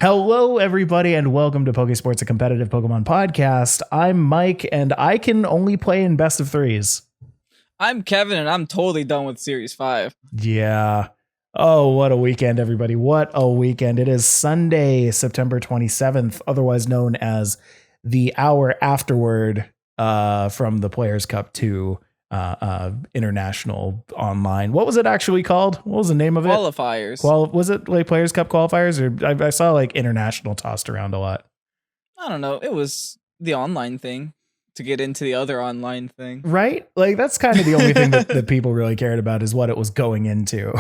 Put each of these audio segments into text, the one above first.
Hello, everybody, and welcome to Pokésports, a competitive Pokemon podcast. I'm Mike, and I can only play in best of threes. I'm Kevin, and I'm totally done with Series 5. Yeah. Oh, what a weekend, everybody. What a weekend. It is Sunday, September 27th, otherwise known as the hour afterward from the Players' Cup 2 international online. What was it actually called? What was the name of it? Qualifiers. Was it like Players' Cup qualifiers? Or I saw like international tossed around a lot. I don't know. It was the online thing to get into the other online thing. Right? Like that's kind of the only thing that people really cared about is what it was going into.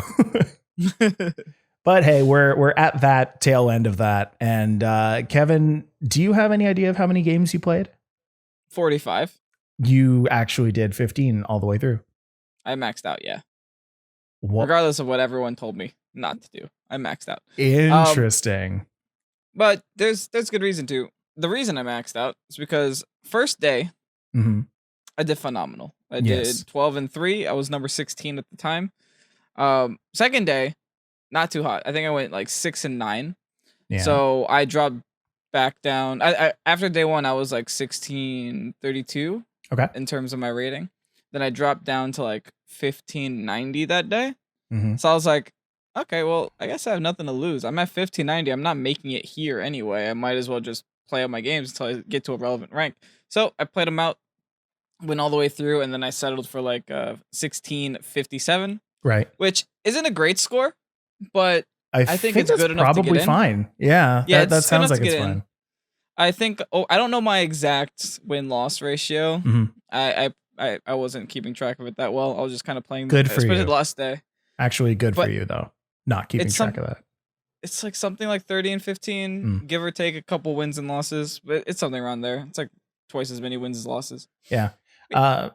But hey, we're at that tail end of that. And Kevin, do you have any idea of how many games you played? 45. You actually did 15 all the way through. I maxed out, yeah. What? Regardless of what everyone told me not to do. I maxed out. Interesting. But there's good reason to. The reason I maxed out is because first day, I did phenomenal. I did 12-3. I was number 16 at the time. Second day, not too hot. I think I went like 6-9. Yeah. So I dropped back down. I after day one, I was like 1632. Okay. In terms of my rating. Then I dropped down to like 1590 that day. So I was like, okay, well, I guess I have nothing to lose. I'm at 1590. I'm not making it here anyway. I might as well just play out my games until I get to a relevant rank. So I played them out, went all the way through, and then I settled for like 1657. Right. Which isn't a great score, but I think it's good enough probably to get in. Fine. Yeah. That sounds like it's fine. I think. I don't know my exact win-loss ratio. I wasn't keeping track of it that well. I was just kind of playing. Good for you. Especially the last day. Actually, good for you though. Not keeping track of that. It's like something like 30-15, give or take a couple wins and losses, but it's something around there. It's like twice as many wins as losses. Yeah.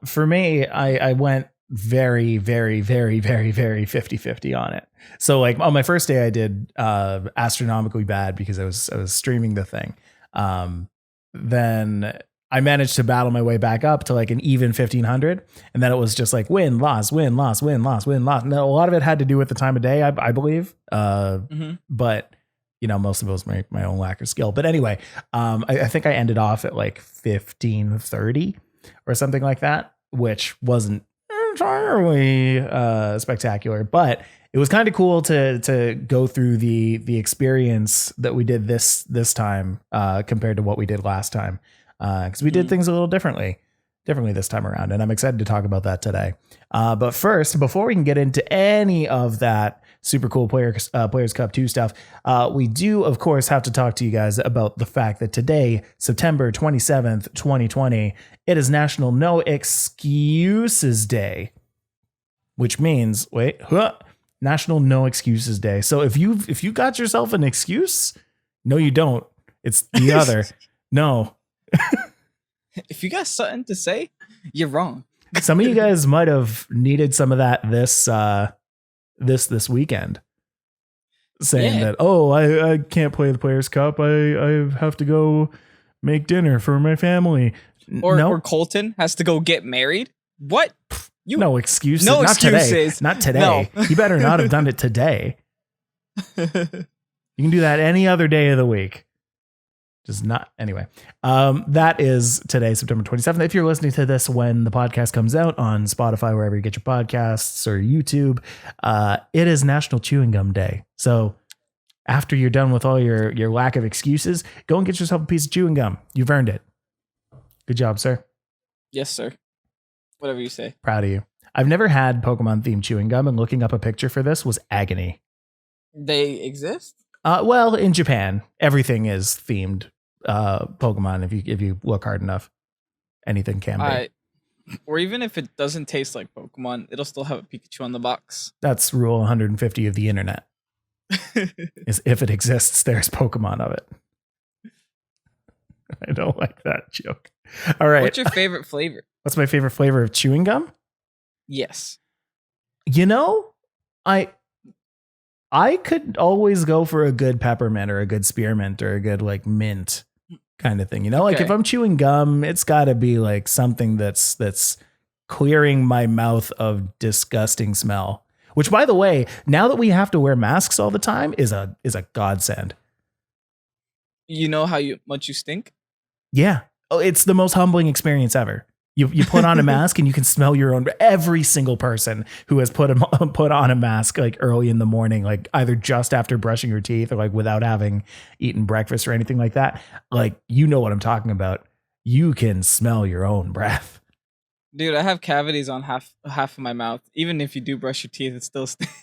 For me, I went very, very, very, very, very 50-50 on it. So like on my first day, I did astronomically bad because I was streaming the thing. Then I managed to battle my way back up to like an even 1500. And then it was just like win, loss, win, loss, win, loss, win, loss. And a lot of it had to do with the time of day, I believe. But you know, most of it was my own lack of skill. But anyway, I think I ended off at like 1530 or something like that, which wasn't entirely spectacular, but it was kind of cool to go through the experience that we did this time compared to what we did last time, because we did things a little differently this time around, and I'm excited to talk about that today. But first, before we can get into any of that super cool Players Cup 2 stuff, we do of course have to talk to you guys about the fact that today, September 27th, 2020, it is National No Excuses Day, which means National No Excuses Day. So if you got yourself an excuse, no, you don't. It's the other. No. If you got something to say, you're wrong. Some of you guys might have needed some of that this weekend, saying that, oh, I can't play the Players Cup. I have to go make dinner for my family. Or Colton has to go get married. What? No excuses. No not excuses. Today. Not today. No. You better not have done it today. You can do that any other day of the week. Just not. Anyway, that is today, September 27th. If you're listening to this when the podcast comes out on Spotify, wherever you get your podcasts, or YouTube, it is National Chewing Gum Day. So after you're done with all your lack of excuses, go and get yourself a piece of chewing gum. You've earned it. Good job, sir. Yes, sir. Whatever you say. Proud of you. I've never had Pokemon themed chewing gum, and looking up a picture for this was agony. They exist? Well, in Japan, everything is themed Pokemon. If you look hard enough, anything can be. Or even if it doesn't taste like Pokemon, it'll still have a Pikachu on the box. That's rule 150 of the internet. Is if it exists, there's Pokemon of it. I don't like that joke. All right. What's your favorite flavor? What's my favorite flavor of chewing gum? Yes. You know, I could always go for a good peppermint or a good spearmint or a good like mint kind of thing. You know, like if I'm chewing gum, it's got to be like something that's clearing my mouth of disgusting smell. Which, by the way, now that we have to wear masks all the time is a godsend. You know how much you stink? Yeah. Oh, it's the most humbling experience ever. You put on a mask and you can smell your own. Every single person who has put on a mask like early in the morning, like either just after brushing your teeth or like without having eaten breakfast or anything like that, like you know what I'm talking about. You can smell your own breath. Dude, I have cavities on half of my mouth. Even if you do brush your teeth, it still stinks.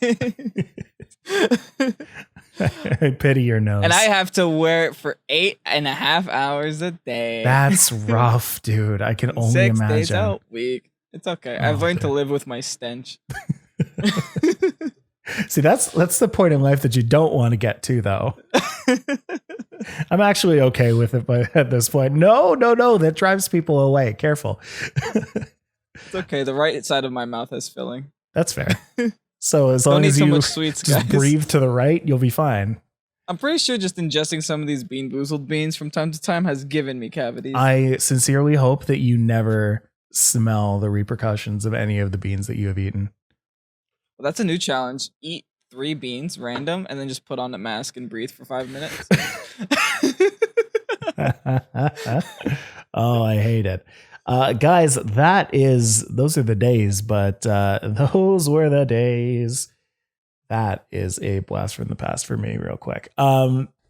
I pity your nose. And I have to wear it for 8.5 hours a day. That's rough, dude. I can only 6 imagine. days out week. It's okay. I've learned to live with my stench. See, that's the point in life that you don't want to get to, though. I'm actually okay with it, but at this point, no, that drives people away. Careful. It's okay. The right side of my mouth has filling. That's fair. So as long as you just breathe to the right, you'll be fine. I'm pretty sure just ingesting some of these Bean Boozled beans from time to time has given me cavities. I sincerely hope that you never smell the repercussions of any of the beans that you have eaten. Well, that's a new challenge. Eat 3 beans random and then just put on a mask and breathe for 5 minutes. Oh, I hate it. Guys, those are the days, but those were the days. That is a blast from the past for me real quick.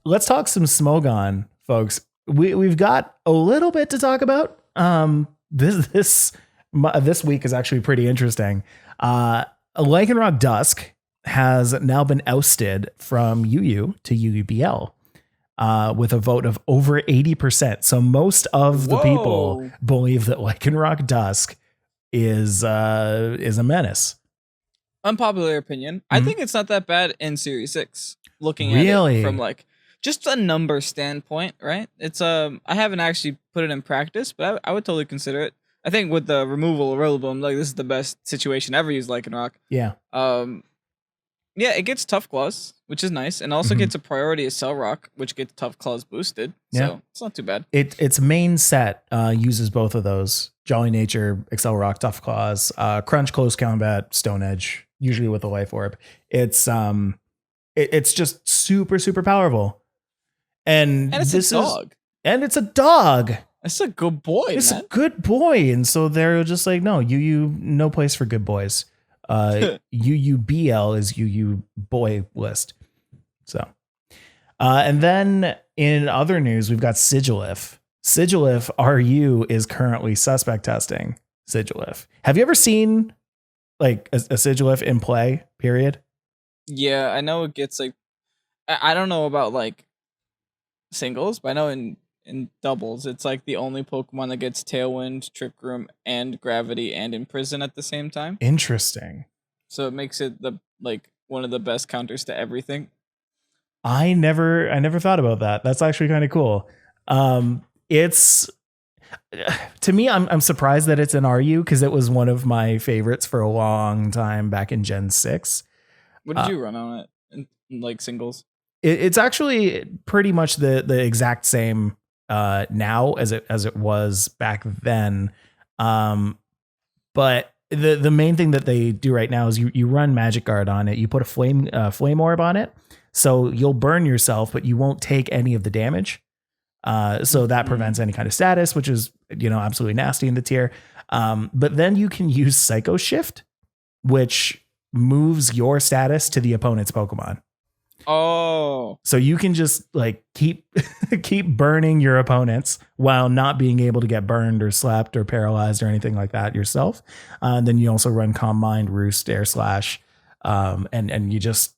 Let's talk some Smogon, folks. We've got a little bit to talk about. This week is actually pretty interesting. Lycanroc Dusk has now been ousted from UU to UUBL. With a vote of over 80%. So most of the people believe that Lycanroc Dusk is a menace. Unpopular opinion. I think it's not that bad in Series 6. Looking at it from like just a number standpoint, right? It's I haven't actually put it in practice, but I would totally consider it. I think with the removal of Rillaboom, like this is the best situation ever used Lycanroc. Yeah. Yeah, it gets Tough Claws, which is nice, and also gets a priority as Cell Rock, which gets Tough Claws boosted. So it's not too bad. Its main set uses both of those: Jolly Nature, Excel Rock, Tough Claws, Crunch, Close Combat, Stone Edge, usually with a Life Orb. It's just super, super powerful. And it's a dog. And it's a dog. It's a good boy. It's a good boy. And so they're just like, no, no place for good boys. UUBL is UU boy list. So, and then in other news, we've got Sigilif. Sigilif RU is currently suspect testing Sigilif. Have you ever seen like a Sigilif in play, period? Yeah, I know it gets like, I don't know about like singles, but I know in doubles, it's like the only Pokemon that gets Tailwind, Trick Room, and Gravity and Imprison at the same time. Interesting. So it makes it one of the best counters to everything. I never thought about that. That's actually kind of cool. It's to me, I'm surprised that it's an RU because it was one of my favorites for a long time back in Gen 6. What did you run on it in like singles? It's actually pretty much the exact same now as it was back then. But the main thing that they do right now is you run Magic Guard on it. You put a flame orb on it, so you'll burn yourself, but you won't take any of the damage. So that prevents any kind of status, which is absolutely nasty in the tier. But then you can use Psycho Shift, which moves your status to the opponent's Pokemon. Oh, so you can just like keep burning your opponents while not being able to get burned or slapped or paralyzed or anything like that yourself. Then you also run Calm Mind, Roost, Air Slash, and you just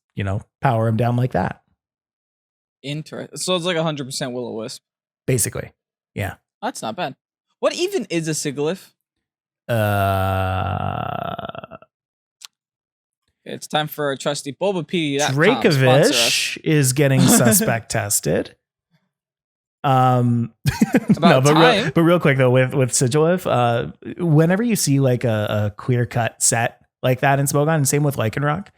power them down like that. Interesting. So it's like 100% Will-O-Wisp. Basically, yeah. That's not bad. What even is a Sigilif? It's time for our trusty Bulbapedia. Dracovish is getting suspect tested. But real quick though, with Sigilif, whenever you see like a clear cut set like that in Smogon, and same with Lycanroc,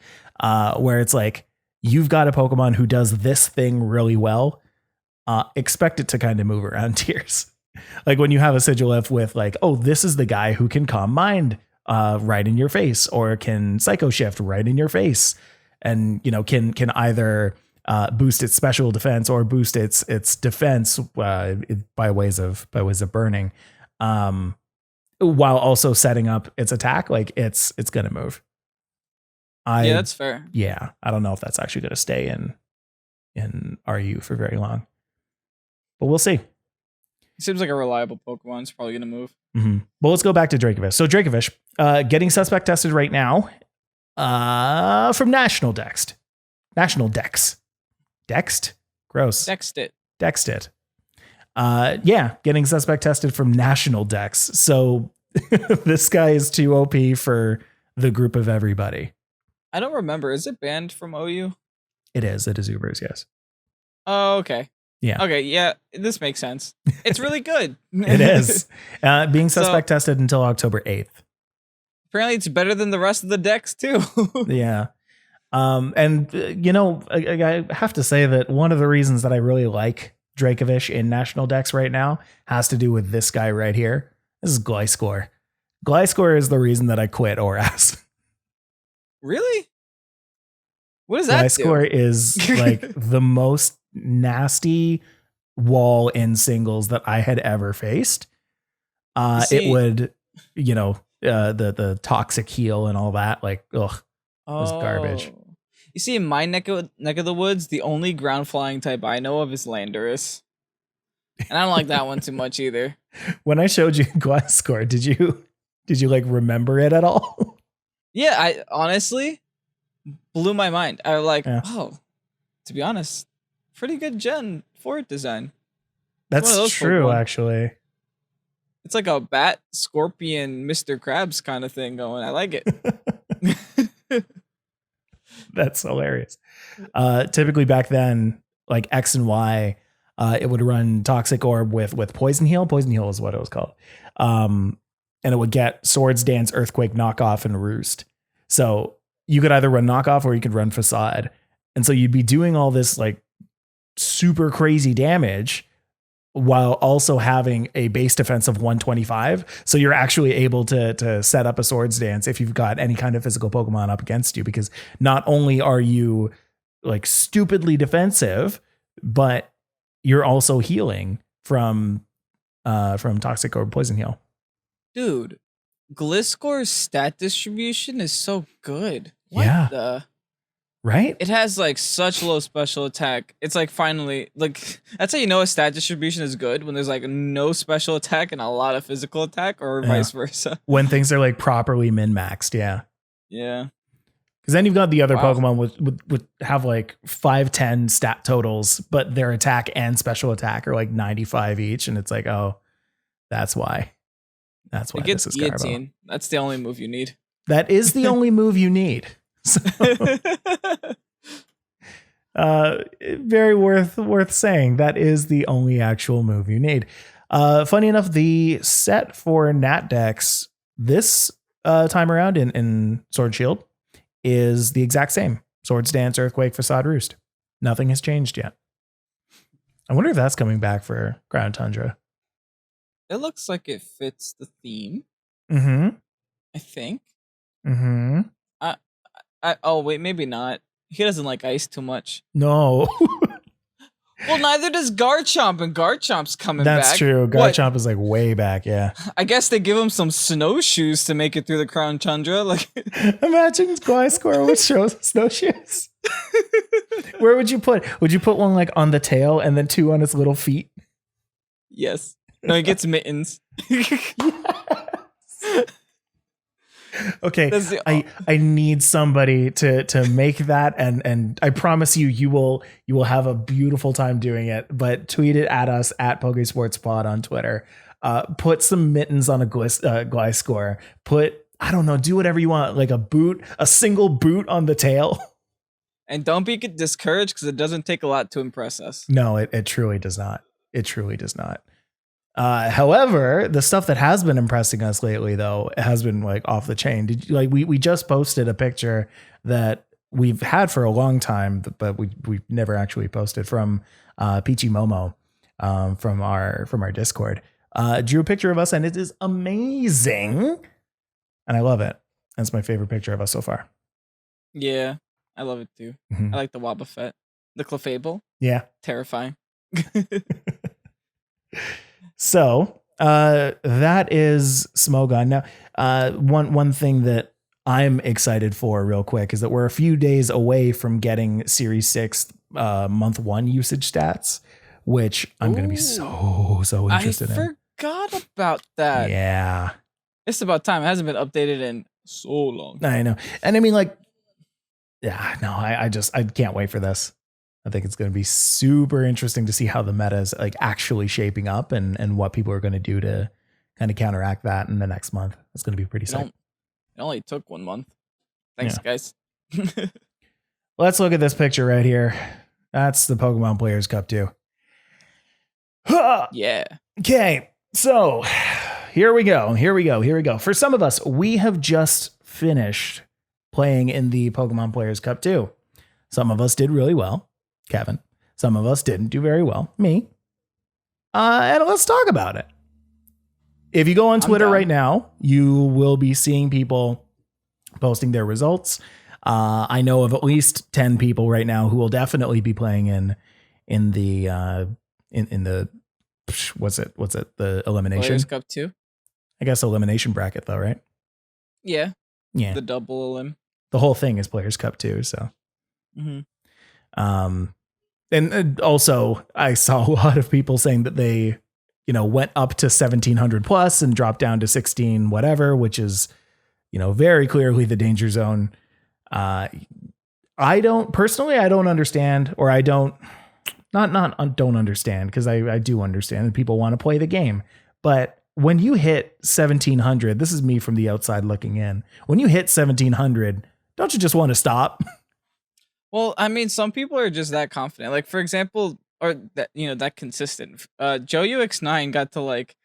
where it's like you've got a Pokemon who does this thing really well, expect it to kind of move around tiers. Like when you have a Sigilif with like, oh, this is the guy who can Calm Mind right in your face, or can Psycho Shift right in your face, and can either boost its special defense or boost its defense by ways of burning, while also setting up its attack. Like it's gonna move. Yeah, that's fair. Yeah, I don't know if that's actually gonna stay in RU for very long, but we'll see. It seems like a reliable Pokemon. It's probably gonna move. Mm-hmm. Well, let's go back to Dracovish. So Dracovish, getting suspect tested right now, from National Dex. Dext? Gross. Dexed it. Yeah, getting suspect tested from National Dex. So this guy is too OP for the group of everybody. I don't remember. Is it banned from OU? It is. It is Ubers, yes. Oh, okay. Yeah. Okay, yeah, this makes sense. It's really good. It is. Being suspect tested until October 8th. Apparently it's better than the rest of the decks too. Yeah. And I have to say that one of the reasons that I really like Dracovish in National Dex right now has to do with this guy right here. This is Gliscor. Gliscor is the reason that I quit ORAS. Really? What does that do? Gliscor is like the most nasty wall in singles that I had ever faced. It would, the toxic heal and all that, like, ugh, it was garbage. You see, in my neck of the woods, the only ground flying type I know of is Landorus. And I don't like that one too much either. When I showed you Gliscor, did you like remember it at all? Yeah, I honestly blew my mind. I was like, oh, to be honest, pretty good Gen 4 design. That's true, actually. It's like a bat, scorpion, Mr. Krabs kind of thing going. I like it. That's hilarious. Typically back then, like X and Y, it would run Toxic Orb with Poison Heal. Poison Heal is what it was called. And it would get Swords Dance, Earthquake, Knockoff, and Roost. So you could either run Knockoff or you could run Facade. And so you'd be doing all this like super crazy damage while also having a base defense of 125. So you're actually able to set up a Swords Dance if you've got any kind of physical Pokemon up against you, because not only are you like stupidly defensive, but you're also healing from Toxic or Poison Heal. Dude, Gliscor's stat distribution is so good. Right? It has like such low special attack. It's like finally, like, that's how you know a stat distribution is good, when there's like no special attack and a lot of physical attack, or vice versa. When things are like properly min-maxed, yeah. Yeah. Because then you've got the other Pokemon would have like 5-10 stat totals, but their attack and special attack are like 95 each, and it's like, oh, that's why. That's why this is Garbo. That's the only move you need. That is the only move you need. So, very worth saying. That is the only actual move you need. Funny enough, the set for Nat Dex this time around in Sword Shield is the exact same. Swords Dance, Earthquake, Facade, Roost. Nothing has changed yet. I wonder if that's coming back for Ground Tundra. It looks like it fits the theme. Mm-hmm. I think. Mm-hmm. Oh wait, maybe not. He doesn't like ice too much. No. Well, neither does Garchomp, and Garchomp's coming back. That's true. Garchomp is like way back, yeah. I guess they give him some snowshoes to make it through the Crown Tundra. Like, imagine Gliscor with snowshoes. Where would you put? Would you put one like on the tail and then two on its little feet? Yes. No, he gets mittens. Yes. Okay, I need somebody to make that, and I promise you will have a beautiful time doing it. But tweet it at us at PokesportsPod on Twitter. Put some mittens on a Gliscor. I don't know, do whatever you want, like a single boot on the tail. And don't be discouraged, because it doesn't take a lot to impress us. No, it truly does not. It truly does not. However, the stuff that has been impressing us lately, though, has been like off the chain. Did you, like we just posted a picture that we've had for a long time, but we never actually posted, from Peachy Momo from our Discord. Drew a picture of us, and it is amazing, and I love it. That's my favorite picture of us so far. Yeah, I love it too. Mm-hmm. I like the Wobbuffet. The Clefable. Yeah. Terrifying. So that is Smogon. Now, one thing that I'm excited for real quick is that we're a few days away from getting Series 6 month 1 usage stats, which I'm going to be so interested in. I forgot about that. Yeah. It's about time. It hasn't been updated in so long. I know. And I mean, like, yeah, no, I can't wait for this. I think it's going to be super interesting to see how the meta is like actually shaping up and what people are going to do to kind of counteract that in the next month. It's going to be pretty sick. It only took 1 month. Thanks, guys. Let's look at this picture right here. That's the Pokemon Players Cup 2. Yeah. Okay, so here we go. For some of us, we have just finished playing in the Pokemon Players Cup 2. Some of us did really well. Kevin. Some of us didn't do very well. Me. And let's talk about it. If you go on Twitter right now, you will be seeing people posting their results. I know of at least 10 people right now who will definitely be playing in the what's it? The elimination Players Cup 2. I guess elimination bracket though, right? Yeah. Yeah. The double elim. The whole thing is Players Cup 2, so. Mm-hmm. And also I saw a lot of people saying that they, went up to 1700 plus and dropped down to 16 whatever, which is, very clearly the danger zone. I don't understand, or I don't understand, because I do understand that people want to play the game. But when you hit 1700, this is me from the outside looking in. When you hit 1700, don't you just want to stop? Well, I mean, some people are just that confident. Like, for example, or that that consistent. Joe UX9 got to like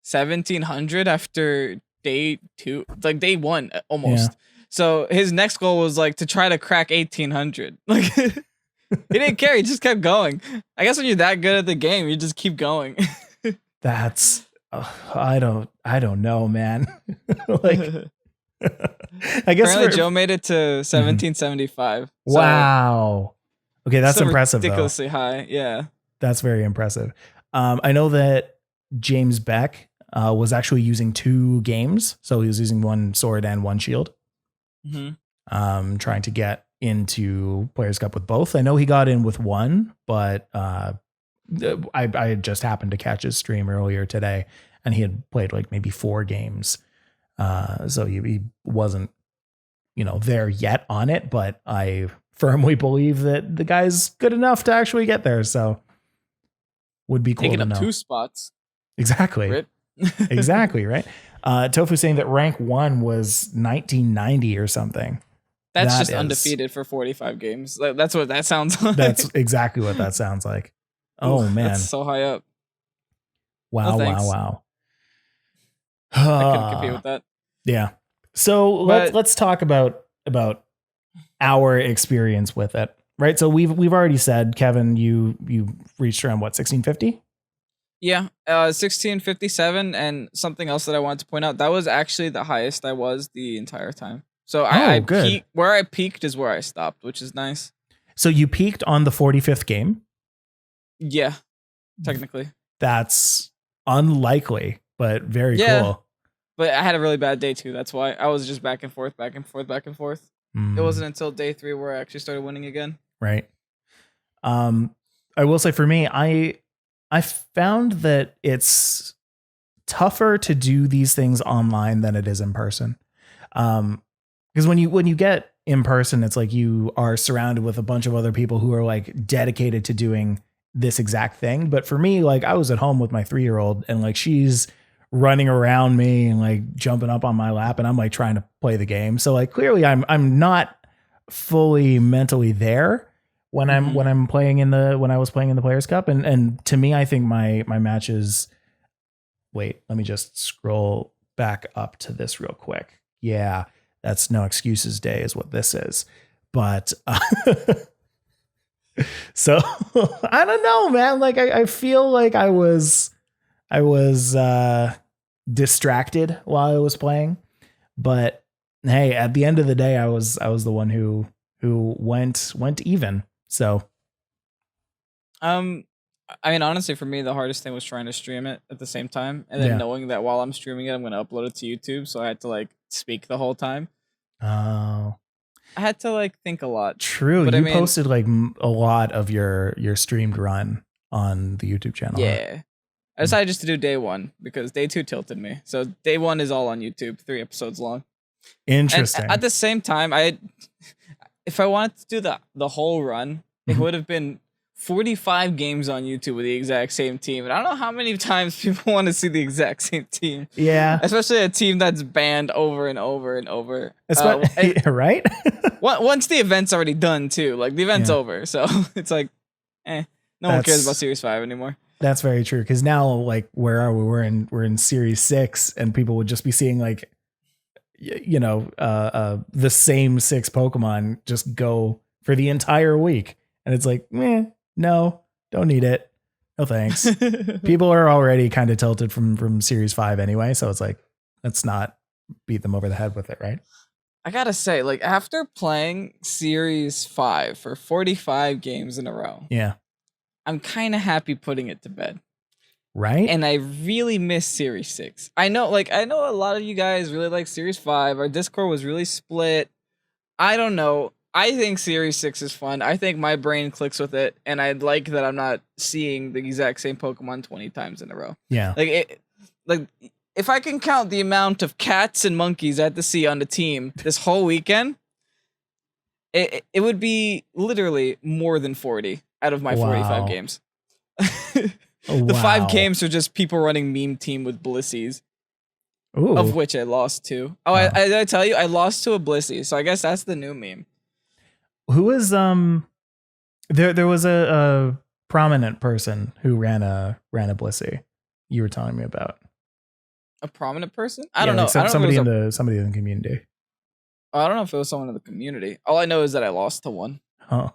1700 after day 2, like day 1 almost. Yeah. So his next goal was like to try to crack 1800. Like he didn't care. He just kept going. I guess when you're that good at the game, you just keep going. That's I don't know, man. Like. I guess apparently Joe made it to 1775. Wow. Okay, that's impressive. Ridiculously high. Yeah. That's very impressive. I know that James Beck was actually using 2 games, so he was using 1 sword and 1 shield. Mm-hmm. Trying to get into Players Cup with both. I know he got in with 1, but I just happened to catch his stream earlier today, and he had played like maybe 4 games. So he wasn't, there yet on it, but I firmly believe that the guy's good enough to actually get there. So would be cool taking to up know. 2 spots. Exactly. Exactly. Right. Tofu saying that rank 1 was 1990 or something. That's just undefeated for 45 games. That's what that sounds like. That's exactly what that sounds like. Oh man. That's so high up. Wow. Wow. I couldn't compete with that. Yeah. So let's talk about our experience with it. Right. So we've already said, Kevin, you reached around what, 1650? Yeah. 1657, and something else that I wanted to point out, that was actually the highest I was the entire time. So I peaked, where I peaked is where I stopped, which is nice. So you peaked on the 45th game? Yeah. Technically. That's unlikely, but very cool. But I had a really bad day too. That's why I was just back and forth. It wasn't until day 3 where I actually started winning again. Right. I will say for me, I found that it's tougher to do these things online than it is in person. Because when you get in person, it's like you are surrounded with a bunch of other people who are like dedicated to doing this exact thing. But for me, like I was at home with my 3-year-old, and like she's running around me and like jumping up on my lap, and I'm like trying to play the game. So like clearly I'm not fully mentally there when I was playing in the Players Cup. And to me, I think my matches, wait, let me just scroll back up to this real quick. Yeah, that's No Excuses Day is what this is. But so I don't know, man. Like I feel like I was distracted while I was playing, but hey, at the end of the day, I was the one who went even. So Um, I mean, honestly, for me, the hardest thing was trying to stream it at the same time, and then knowing that while I'm streaming it, I'm going to upload it to YouTube. So I had to like speak the whole time. Oh, I had to like think a lot. true. But You I mean, posted like a lot of your streamed run on the YouTube channel. yeah. I decided just to do day 1 because day 2 tilted me. So day 1 is all on YouTube, 3 episodes long. Interesting. And at the same time, if I wanted to do the whole run, it would have been 45 games on YouTube with the exact same team. And I don't know how many times people want to see the exact same team. Yeah. Especially a team that's banned over and over and over. Right? Once the event's already done, too. Like, the event's over. So it's like, no one cares about Series 5 anymore. That's very true. Because now, like, where are we? We're in Series 6, and people would just be seeing, like, you know, the same 6 Pokemon just go for the entire week. And it's like, no, don't need it. No thanks. People are already kind of tilted from Series 5 anyway. So it's like, let's not beat them over the head with it, right? I gotta say, like, after playing Series 5 for 45 games in a row, I'm kind of happy putting it to bed. Right? And I really miss Series 6. I know a lot of you guys really like Series 5. Our Discord was really split. I don't know. I think Series 6 is fun. I think my brain clicks with it, and I like that I'm not seeing the exact same Pokemon 20 times in a row. Yeah. Like if I can count the amount of cats and monkeys I had to see on the team this whole weekend, it would be literally more than 40 out of my 45 games. The 5 games are just people running meme team with Blissies. Ooh. Of which I lost to. Oh, wow. I tell you, I lost to a Blissey, so I guess that's the new meme. Who was there was a prominent person who ran a Blissey you were telling me about. A prominent person? I don't know. Somebody in the community. I don't know if it was someone in the community. All I know is that I lost to one. Oh.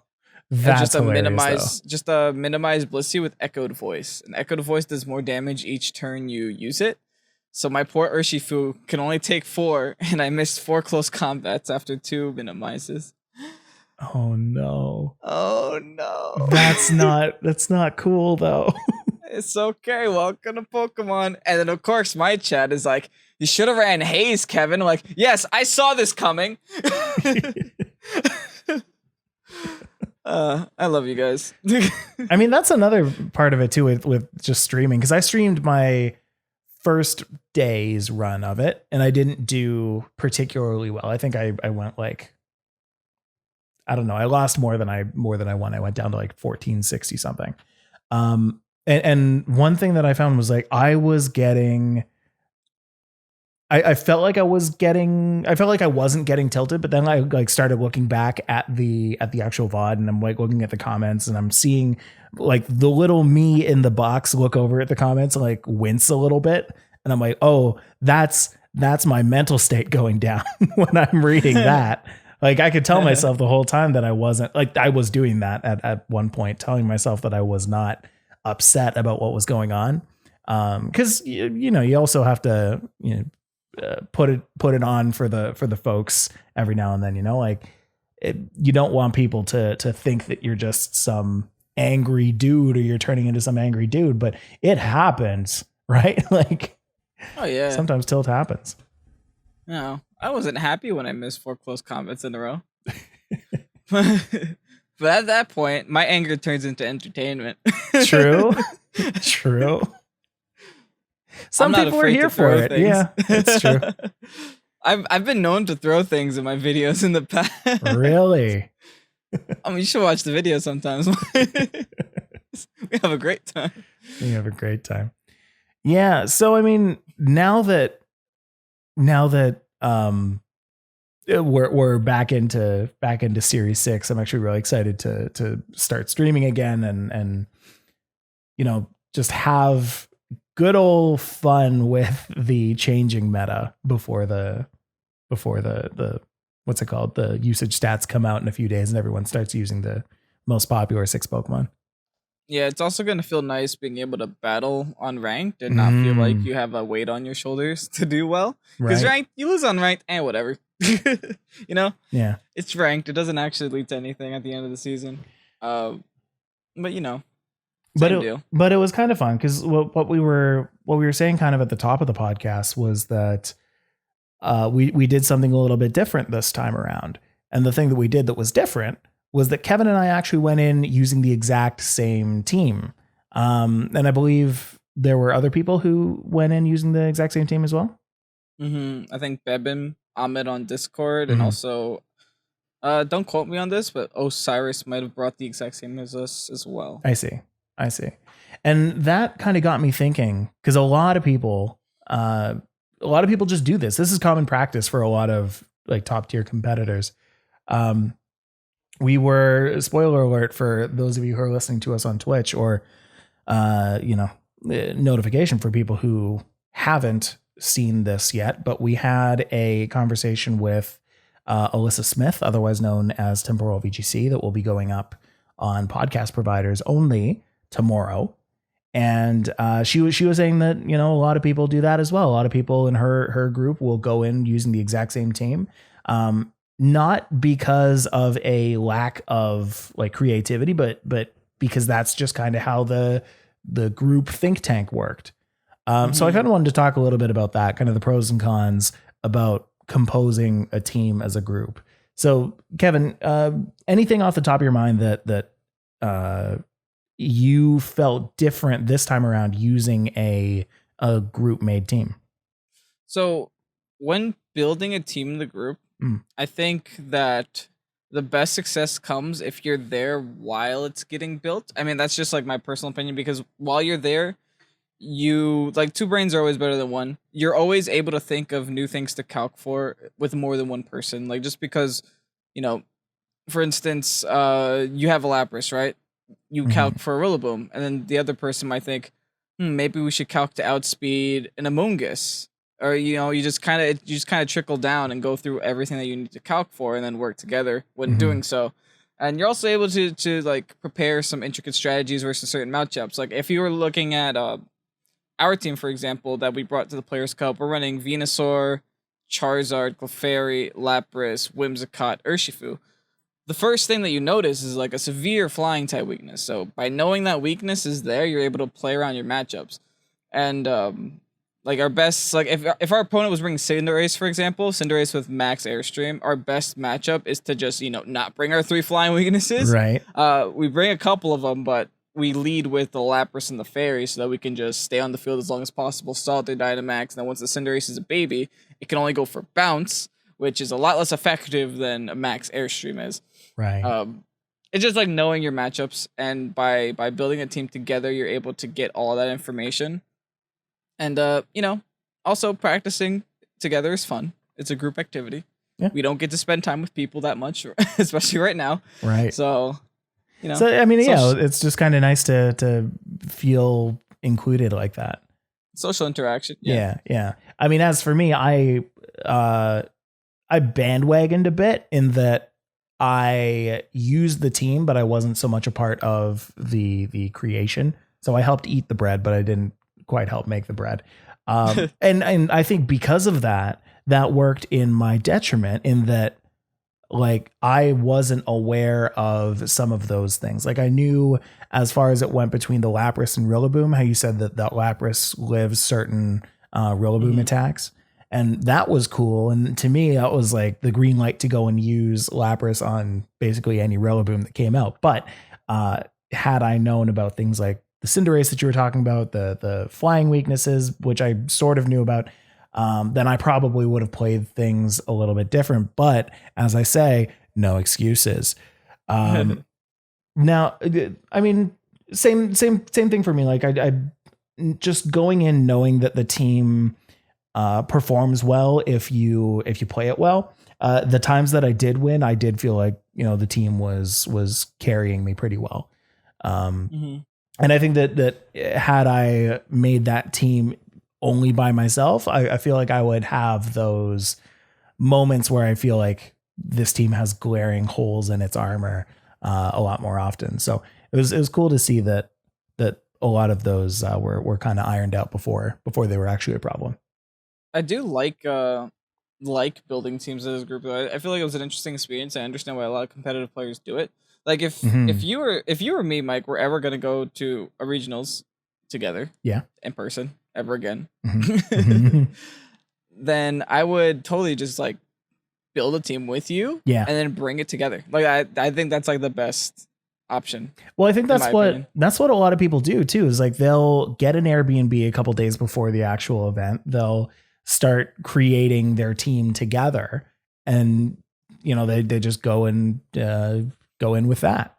That's just a hilarious, minimized Blissey with echoed voice. And echoed voice does more damage each turn you use it. So my poor Urshifu can only take 4, and I missed 4 close combats after 2 minimizes. Oh no. Oh no. That's not cool though. It's okay. Welcome to Pokemon. And then of course my chat is like, you should have ran Haze, Kevin. I'm like, yes, I saw this coming. I love you guys. I mean, that's another part of it too with just streaming, because I streamed my first day's run of it and I didn't do particularly well. I think I went like, I don't know, I lost more than I won. I went down to like 1460 something. And one thing that I found was like I felt like I wasn't getting tilted, but then I like started looking back at the actual VOD, and I'm like looking at the comments, and I'm seeing like the little me in the box look over at the comments and like wince a little bit. And I'm like, oh, that's my mental state going down when I'm reading that. Like I could tell myself the whole time that I wasn't, like I was doing that at one point, telling myself that I was not upset about what was going on. Cause you know, you also have to, put it on for the folks every now and then, like you don't want people to think that you're just some angry dude or you're turning into some angry dude, but it happens, right? Like, oh yeah, sometimes tilt happens. No, I wasn't happy when I missed 4 close combats in a row. But at that point, my anger turns into entertainment. True. Some people are here for it. Things. Yeah, it's true. I've been known to throw things in my videos in the past. Really? I mean, you should watch the video sometimes. We have a great time. Yeah. So I mean, now that we're back into Series 6, I'm actually really excited to start streaming again and just have good old fun with the changing meta before the what's it called? The usage stats come out in a few days and everyone starts using the most popular 6 Pokemon. Yeah, it's also going to feel nice being able to battle on ranked and not feel like you have a weight on your shoulders to do well. Because ranked, you lose on ranked and whatever. Yeah. It's ranked. It doesn't actually lead to anything at the end of the season. But Same deal. But it was kind of fun because what we were saying kind of at the top of the podcast was that we did something a little bit different this time around. And the thing that we did that was different was that Kevin and I actually went in using the exact same team. And I believe there were other people who went in using the exact same team as well. I think Bebin, Ahmed on Discord, and also, don't quote me on this, but Osiris might have brought the exact same as us as well. I see. And that kind of got me thinking, because a lot of people just do this. This is common practice for a lot of like top tier competitors. We were, spoiler alert for those of you who are listening to us on Twitch, or notification for people who haven't seen this yet, but we had a conversation with Alyssa Smith, otherwise known as Temporal VGC, that will be going up on podcast providers only tomorrow. And she was saying that, a lot of people do that as well. A lot of people in her group will go in using the exact same team. Not because of a lack of like creativity, but because that's just kind of how the group think tank worked. So I kind of wanted to talk a little bit about that, kind of the pros and cons about composing a team as a group. So Kevin, anything off the top of your mind that you felt different this time around using a group made team? So when building a team in the group, I think that the best success comes if you're there while it's getting built. I mean, that's just like my personal opinion, because while you're there, you like, two brains are always better than one. You're always able to think of new things to calc for with more than one person. Like, just because, for instance, you have a Lapras, right? You calc for a Rillaboom, and then the other person might think, maybe we should calc to outspeed an Amoonguss. Or, you just kind of trickle down and go through everything that you need to calc for, and then work together when doing so. And you're also able to like prepare some intricate strategies versus certain matchups. Like if you were looking at our team, for example, that we brought to the Players' Cup, we're running Venusaur, Charizard, Clefairy, Lapras, Whimsicott, Urshifu. The first thing that you notice is like a severe flying type weakness. So by knowing that weakness is there, you're able to play around your matchups. And like our best, like if our opponent was bringing Cinderace, for example, Cinderace with max Airstream, our best matchup is to just, not bring our 3 flying weaknesses. Right. We bring a couple of them, but we lead with the Lapras and the Fairy so that we can just stay on the field as long as possible, stall their Dynamax, and then once the Cinderace is a baby, it can only go for Bounce, which is a lot less effective than a max Airstream is. Right. It's just like knowing your matchups, and by building a team together, you're able to get all that information. And also practicing together is fun. It's a group activity. Yeah. We don't get to spend time with people that much, especially right now. Right. So, So I mean, it's just kind of nice to feel included like that. Social interaction. Yeah. I mean, as for me, I bandwagoned a bit in that I used the team, but I wasn't so much a part of the creation. So I helped eat the bread, but I didn't quite help make the bread. And I think because of that worked in my detriment, in that like I wasn't aware of some of those things. Like I knew as far as it went between the Lapras and Rillaboom, how you said that Lapras lives certain Rillaboom attacks. And that was cool. And to me, that was like the green light to go and use Lapras on basically any Rillaboom that came out. But had I known about things like the Cinderace that you were talking about, the flying weaknesses, which I sort of knew about, then I probably would have played things a little bit different. But as I say, no excuses. Now, I mean, same thing for me. Like I just going in knowing that the team performs well if you play it well. The times that I did win, I did feel like the team was carrying me pretty well. And I think that had I made that team only by myself, I feel like I would have those moments where I feel like this team has glaring holes in its armor a lot more often. So it was cool to see that a lot of those were kind of ironed out before they were actually a problem. I do like building teams as a group. I feel like it was an interesting experience. I understand why a lot of competitive players do it. Like if you were me, Mike, we're ever gonna go to a regionals together, in person ever again, then I would totally just like build a team with you, and then bring it together. Like I think that's like the best option. Well, I think that's what a lot of people do too, is like they'll get an Airbnb a couple days before the actual event. They'll start creating their team together, and they just go in with that.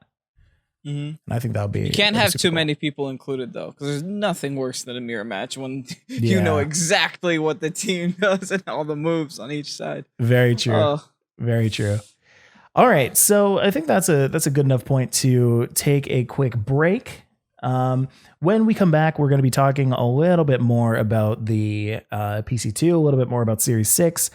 And I think that would be. You can't have too many people included though, because there's nothing worse than a mirror match when you know exactly what the team does and all the moves on each side. Very true. Very true. All right, so I think that's a good enough point to take a quick break. When we come back, we're going to be talking a little bit more about the PC2, a little bit more about Series 6,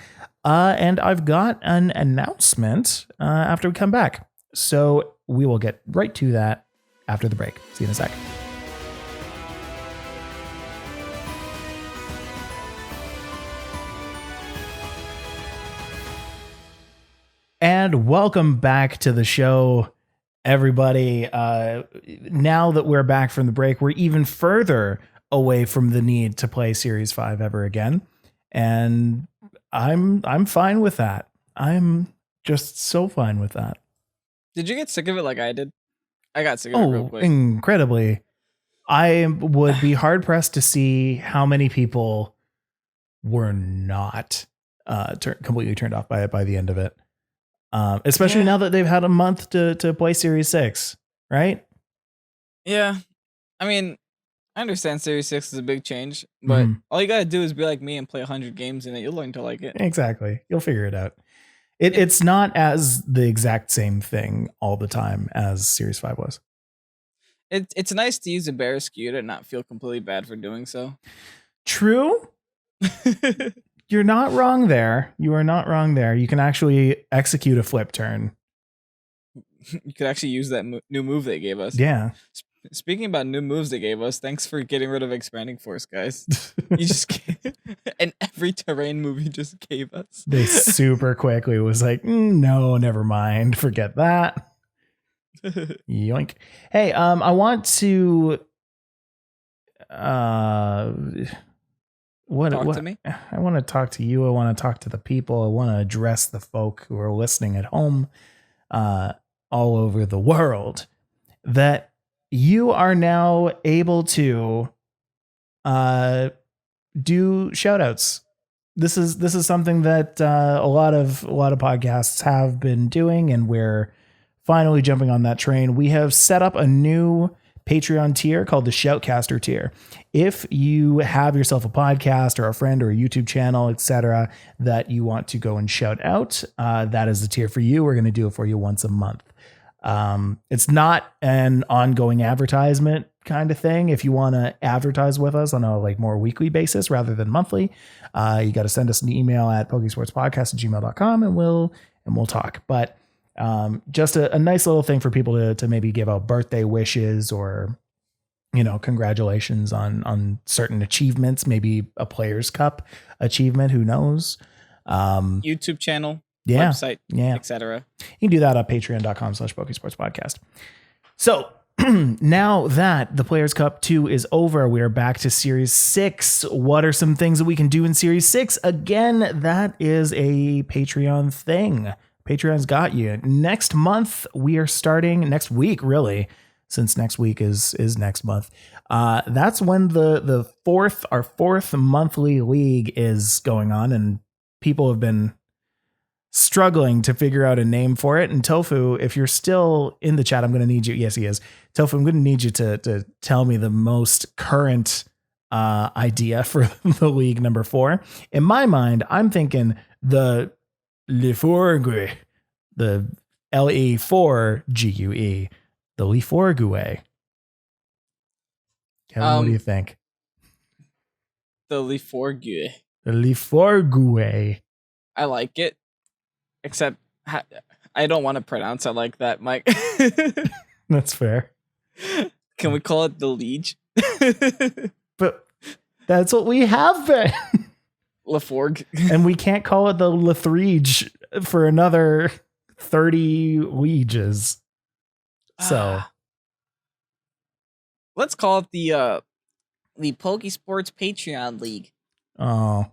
and I've got an announcement after we come back. So we will get right to that after the break. See you in a sec. And welcome back to the show, everybody. Now that we're back from the break, we're even further away from the need to play Series 5 ever again. And I'm fine with that. I'm just so fine with that. Did you get sick of it like I did? I got sick of it real quick. Incredibly. I would be hard pressed to see how many people were not completely turned off by it by the end of it. Especially now that they've had a month to play Series 6, right? Yeah. I mean, I understand Series 6 is a big change, but all you gotta do is be like me and play 100 games in it. You'll learn to like it. Exactly. You'll figure it out. It's not as the exact same thing all the time as Series 5 was. It's nice to use a bear skew and not feel completely bad for doing so. True. You're not wrong there. You are not wrong there. You can actually execute a flip turn. You could actually use that new move they gave us. Yeah. Speaking about new moves they gave us, thanks for getting rid of Expanding Force, guys. You just and every terrain move you just gave us. They super quickly was like, no, never mind. Forget that. Yoink. Hey, I want to talk to me. I want to talk to you. I want to talk to the people. I want to address the folk who are listening at home, all over the world, that you are now able to do shout outs. This is something that a lot of podcasts have been doing, and we're finally jumping on that train. We have set up a new Patreon tier called the Shoutcaster tier. If you have yourself a podcast or a friend or a YouTube channel, etc., that you want to go and shout out, that is the tier for you. We're going to do it for you once a month. It's not an ongoing advertisement kind of thing. If you want to advertise with us on a more weekly basis rather than monthly, you got to send us an email at pokesportspodcast@gmail.com and we'll talk. But just a nice little thing for people to maybe give out birthday wishes or, congratulations on certain achievements, maybe a Players Cup achievement, who knows? YouTube channel. Website, etc. You can do that at patreon.com/pokesportspodcast. So now that the Players Cup 2 is over, we are back to Series 6. What are some things that we can do in Series 6? Again, that is a Patreon thing. Patreon's got you. Next month, we are starting next week, really, since next week is next month. That's when our fourth monthly league is going on, and people have been struggling to figure out a name for it. And Tofu, if you're still in the chat, I'm going to need you. Yes, he is. Tofu, I'm going to need you to tell me the most current idea for the league number 4. In my mind, I'm thinking the Leforgue, the LE4GUE, the Leforgue. Kevin, what do you think? The Leforgue. The Leforgue. I like it. Except I don't want to pronounce it like that, Mike. That's fair. Can we call it the Liege? But that's what we have been. Laforgue. And we can't call it the Lethriege for another 30 lieges. So let's call it the Pokésports Patreon League. Oh,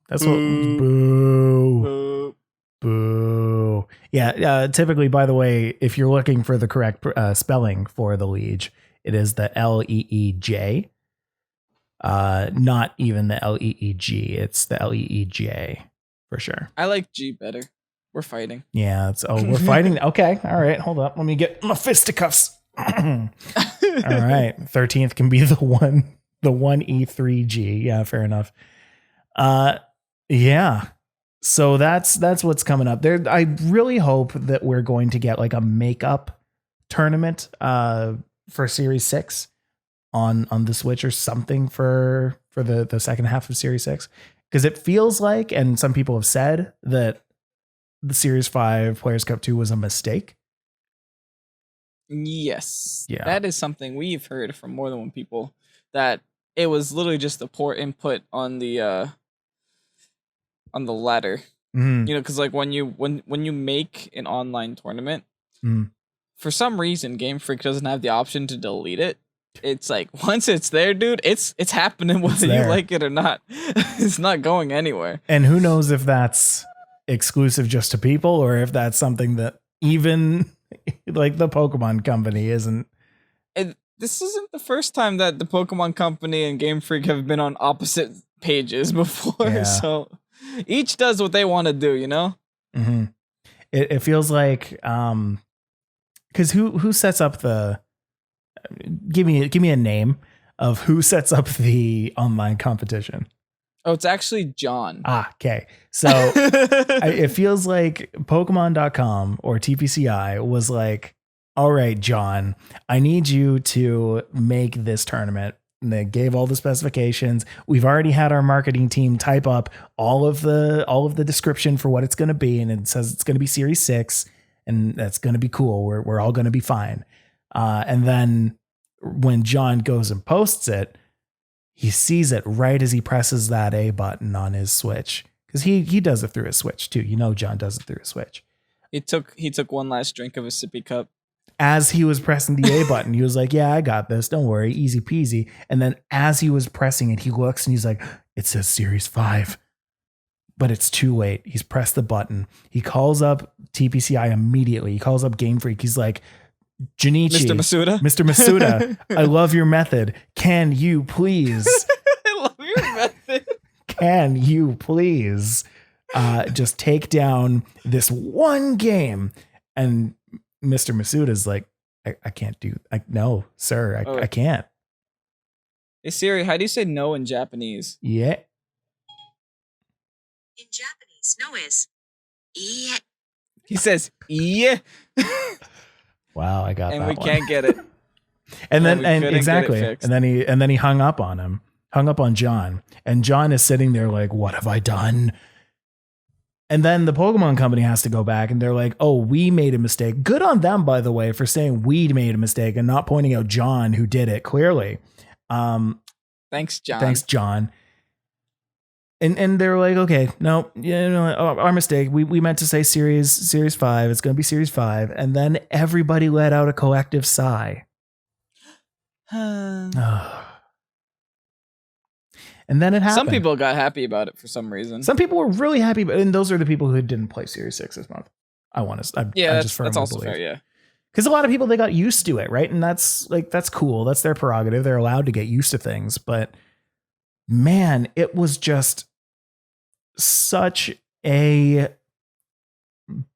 that's what. Boo. Boo. Yeah. Typically, by the way, if you're looking for the correct spelling for the Liege, it is the Leej. Not even the Leeg. It's the Leej for sure. I like G better. We're fighting. Yeah. We're fighting. Okay. All right. Hold up. Let me get my fisticuffs. All right. 13th can be the one E3G. Yeah. Fair enough. Yeah. So that's what's coming up there. I really hope that we're going to get like a makeup tournament for Series 6 on the Switch or something for the second half of Series 6, because it feels like, and some people have said, that the Series 5 Players Cup 2 was a mistake. Yes. Yeah. That is something we've heard from more than one people, that it was literally just a poor input on the ladder. Mm. You know, because like when you make an online tournament, for some reason Game Freak doesn't have the option to delete it. It's like once it's there, dude, it's happening whether you like it or not. It's not going anywhere. And who knows if that's exclusive just to people, or if that's something that even like the Pokemon Company isn't. This isn't the first time that the Pokemon Company and Game Freak have been on opposite pages before. Yeah. So each does what they want to do, you know? Mm-hmm. It feels like, because who sets up the, give me a name of who sets up the online competition. Oh, it's actually John. Okay. So it feels like Pokemon.com or TPCI was like, all right, John, I need you to make this tournament. And they gave all the specifications. We've already had our marketing team type up all of the description for what it's going to be. And it says it's going to be Series 6, and that's going to be cool. We're all going to be fine. And then when John goes and posts it, he sees it right as he presses that A button on his Switch, because he does it through his Switch too. You know, John does it through his Switch. He took one last drink of his sippy cup. As he was pressing the A button, he was like, yeah, I got this. Don't worry. Easy peasy. And then as he was pressing it, he looks and he's like, it says Series 5. But it's too late. He's pressed the button. He calls up TPCI immediately. He calls up Game Freak. He's like, Junichi, Mr. Masuda, I love your method. Can you please? I love your method. Can you please just take down this one game? And Mr. Masuda's like, I can't do. No, sir, I can't. Hey Siri, how do you say no in Japanese? Yeah. In Japanese, no is yeah. He says yeah. Wow, I got and that. We one. Can't get it. And exactly. And then he hung up on him. Hung up on John. And John is sitting there like, what have I done? And then the Pokemon Company has to go back and they're like, oh, we made a mistake. Good on them, by the way, for saying we made a mistake and not pointing out John who did it clearly. Thanks, John. Thanks, John. And they're like, okay, no, our mistake. We meant to say Series 5. It's going to be Series 5. And then everybody let out a collective sigh. And then it happened. Some people got happy about it for some reason. Some people were really happy, and those are the people who didn't play Series 6 this month. That's also fair, yeah. Because a lot of people, they got used to it, right? And that's cool. That's their prerogative. They're allowed to get used to things. But man, it was just such a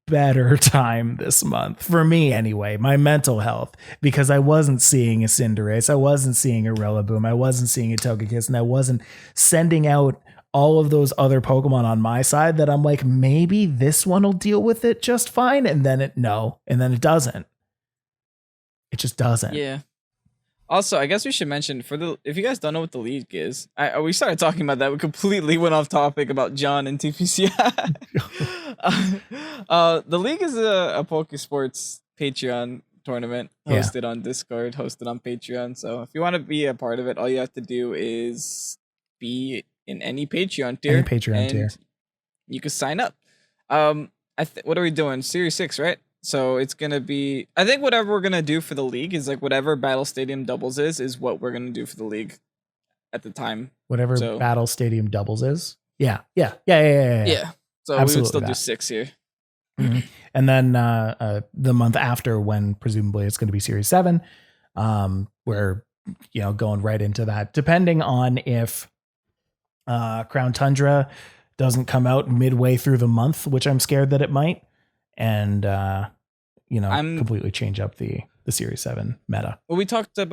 better time this month for me anyway, my mental health, because I wasn't seeing a Cinderace, I wasn't seeing a Rillaboom, I wasn't seeing a Togekiss, and I wasn't sending out all of those other Pokemon on my side that I'm like, maybe this one will deal with it just fine, and then it doesn't. It just doesn't. Yeah. Also, I guess we should mention if you guys don't know what the league is, we started talking about that. We completely went off topic about John and TPCI. The league is a Pokésports Patreon tournament hosted on Discord, hosted on Patreon. So if you want to be a part of it, all you have to do is be in any Patreon tier. Any Patreon tier. You can sign up. What are we doing? Series 6, right? So it's gonna be. I think whatever we're gonna do for the league is like whatever Battle Stadium doubles is what we're gonna do for the league at the time. Whatever So- Battle Stadium doubles is. Yeah. Yeah. So we would still do that. 6 here. Mhm. And then the month after, when presumably it's going to be Series 7, we're going right into that, depending on if Crown Tundra doesn't come out midway through the month, which I'm scared that it might, and completely change up the Series 7 meta. Well, we talked to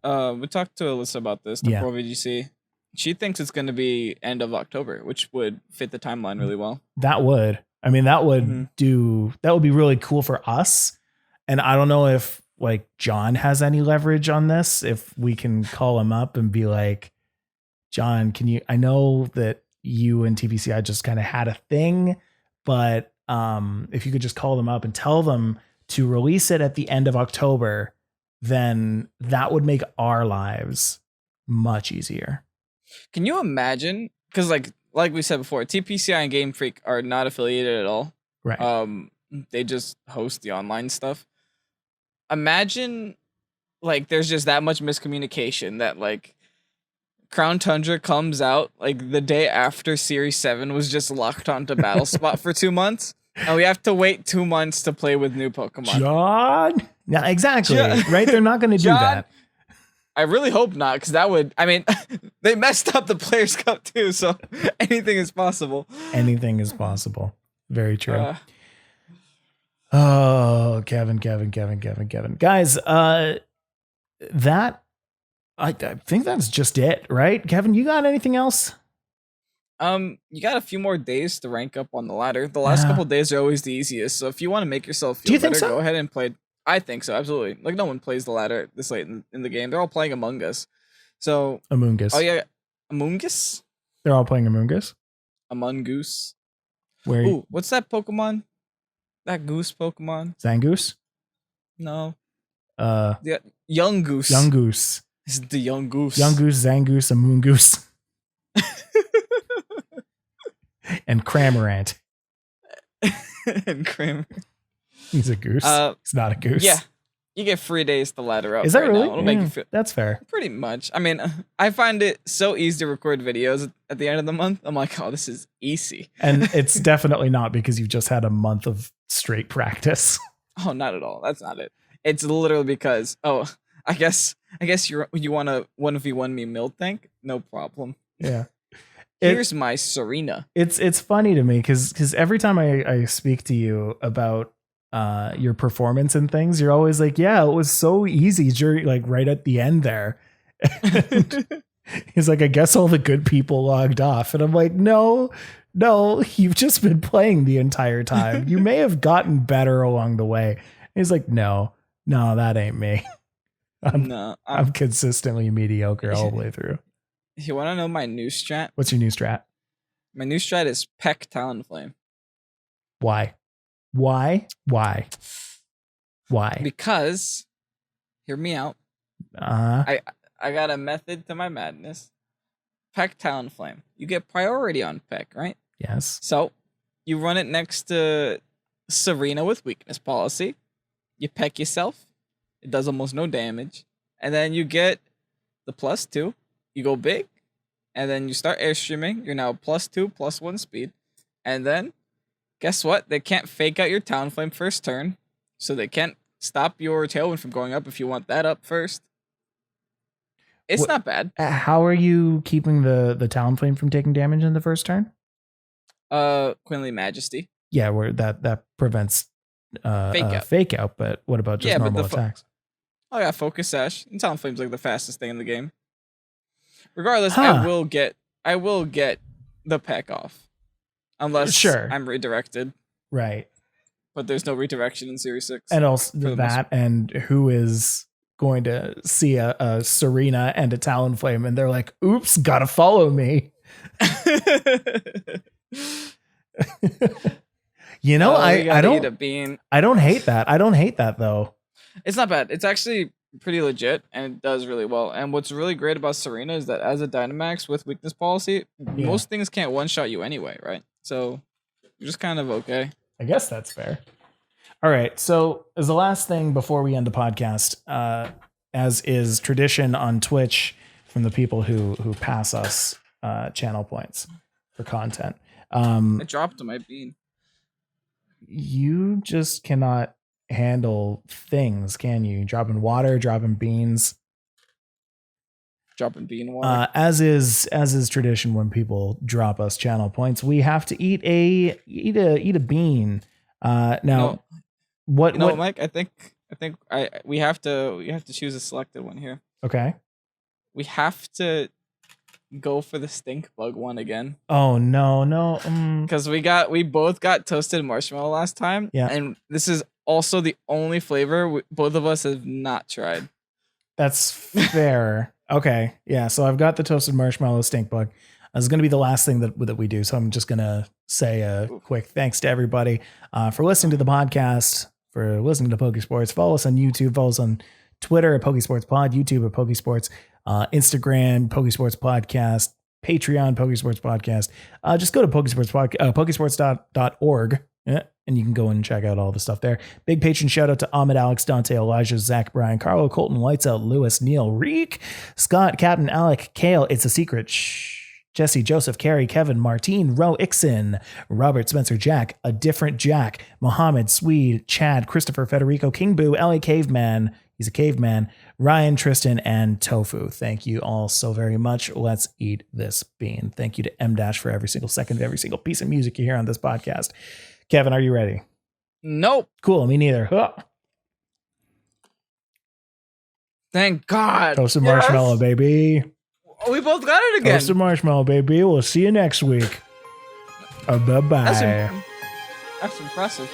Alyssa about this, the Pro VGC. She thinks it's going to be end of October, which would fit the timeline really well. That would. I mean, that would Mhm. that would be really cool for us. And I don't know if like John has any leverage on this, if we can call him up and be like, John, I know that you and TPCI just kind of had a thing, but if you could just call them up and tell them to release it at the end of October, then that would make our lives much easier. Can you imagine? Because like we said before, TPCI and Game Freak are not affiliated at all. Right. They just host the online stuff. Imagine like there's just that much miscommunication that like Crown Tundra comes out like the day after Series 7 was just locked onto Battle Spot for 2 months, and we have to wait 2 months to play with new Pokemon. John? Yeah, exactly. Right? They're not going to do that. I really hope not, because that would, I mean, they messed up the Players' Cup too, so anything is possible. Anything is possible. Very true. Oh, Kevin. Guys, I think that's just it, right? Kevin, you got anything else? You got a few more days to rank up on the ladder. The last couple of days are always the easiest, so if you want to make yourself feel better, go ahead and play. I think so, absolutely. Like, no one plays the ladder this late in the game. They're all playing Among Us. So Among Us. Oh yeah, Among Us? They're all playing Among Us? Among Goose. Ooh, what's that Pokemon? That goose Pokemon? Zangoose? No. The Young Goose. Young Goose. This is the Young Goose. Young Goose, Zangoose, Among Goose. And Cramorant. And Kramer. He's a goose. He's not a goose. Yeah. You get 3 days to ladder up. Is that right really? Now. It'll make you feel that's fair. Pretty much. I mean, I find it so easy to record videos at the end of the month. I'm like, oh, this is easy. And it's definitely not because you've just had a month of straight practice. Oh, not at all. That's not it. It's literally because, I guess you want to 1v1 me Mild Tank? No problem. Yeah. Here's my Serena. It's funny to me because every time I speak to you about your performance and things, you're always like, yeah, it was so easy during like right at the end there. He's like, I guess all the good people logged off. And I'm like, no, you've just been playing the entire time. You may have gotten better along the way. And he's like, no, that ain't me. I'm consistently mediocre all the way through. You want to know my new strat? What's your new strat? My new strat is Peck Talonflame. Why? Because, hear me out. I got a method to my madness. Peck Talonflame. You get priority on Peck, right? Yes. So, you run it next to Serena with weakness policy. You peck yourself. It does almost no damage. And then you get the +2. You go big. And then you start airstreaming. You're now +2, +1 speed. And then, guess what? They can't fake out your Talonflame first turn. So they can't stop your Tailwind from going up if you want that up first. It's not bad. How are you keeping the Talonflame from taking damage in the first turn? Queenly Majesty. Yeah, where that prevents fake out, but what about just normal attacks? Oh yeah, Focus Sash. And Talonflame's like the fastest thing in the game. Regardless, I will get the Peck off. Unless I'm redirected. Right. But there's no redirection in Series 6. And also that, and who is going to see a Serena and a Talonflame and they're like, oops, gotta follow me. You know, I don't hate that. I don't hate that though. It's not bad. It's actually pretty legit and it does really well. And what's really great about Serena is that as a Dynamax with weakness policy, most things can't one-shot you anyway, right? So you're just kind of okay. I guess that's fair. All right. So as the last thing before we end the podcast, as is tradition on Twitch from the people who pass us channel points for content. I dropped my bean. You just cannot handle things, can you? Dropping water, dropping beans. Dropping bean water. As is tradition when people drop us channel points, we have to eat a bean. Now, what, Mike? I think we have to choose a selected one here. Okay. We have to go for the stink bug one again. Oh no. Because we both got toasted marshmallow last time. Yeah. And this is also the only flavor both of us have not tried. That's fair. Okay. Yeah. So I've got the toasted marshmallow stink bug. It's going to be the last thing that we do. So I'm just going to say a quick thanks to everybody for listening to the podcast, for listening to Pokésports. Follow us on YouTube. Follow us on Twitter at Pokésports Pod, YouTube at Pokésports, Instagram, Pokésports Podcast, Patreon, Pokésports Podcast. Just go to pokesports.org. Yeah, and you can go and check out all the stuff there. Big patron shout out to Ahmed, Alex, Dante, Elijah, Zach, Brian, Carlo, Colton, Lights Out, Lewis, Neil, Reek, Scott, Captain, Alec, Kale, It's a Secret, Jesse, Joseph, Carrie, Kevin, Martine, Ro, Ixon, Robert, Spencer, Jack, A Different Jack, Mohammed, Swede, Chad, Christopher, Federico, King Boo, LA Caveman, he's a caveman, Ryan, Tristan, and Tofu. Thank you all so very much. Let's eat this bean. Thank you to M-Dash for every single second of every single piece of music you hear on this podcast. Kevin, are you ready? Nope. Cool, me neither. Huh. Thank God. Toasted marshmallow, baby. We both got it again. Toasted marshmallow, baby. We'll see you next week. Bye-bye. That's impressive.